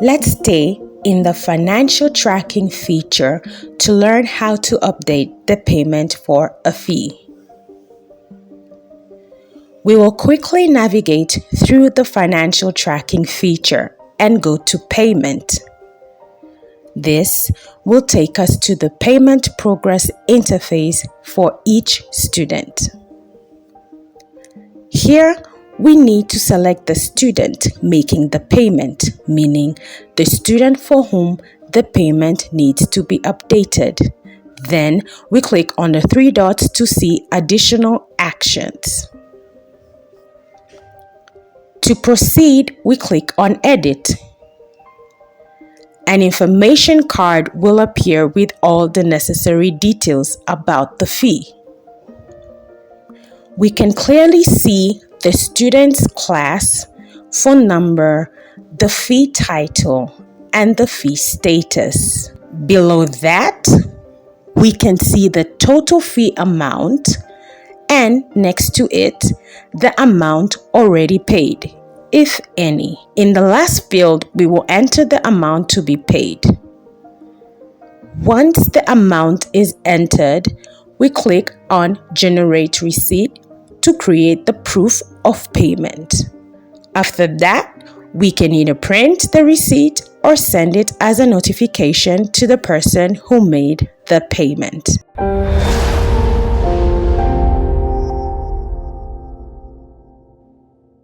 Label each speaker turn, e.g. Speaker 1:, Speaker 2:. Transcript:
Speaker 1: Let's stay in the financial tracking feature to learn how to update the payment for a fee. We will quickly navigate through the financial tracking feature and go to Payment. This will take us to the Payment Progress interface for each student. Here, we need to select the student making the payment, meaning the student for whom the payment needs to be updated. Then, we click on the three dots to see additional actions. To proceed, we click on Edit. An information card will appear with all the necessary details about the fee. We can clearly see the student's class, phone number, the fee title, and the fee status. Below that, we can see the total fee amount, and next to it, the amount already paid, if any. In the last field, we will enter the amount to be paid. Once the amount is entered, we click on Generate Receipt to create the proof of payment. After that, we can either print the receipt or send it as a notification to the person who made the payment.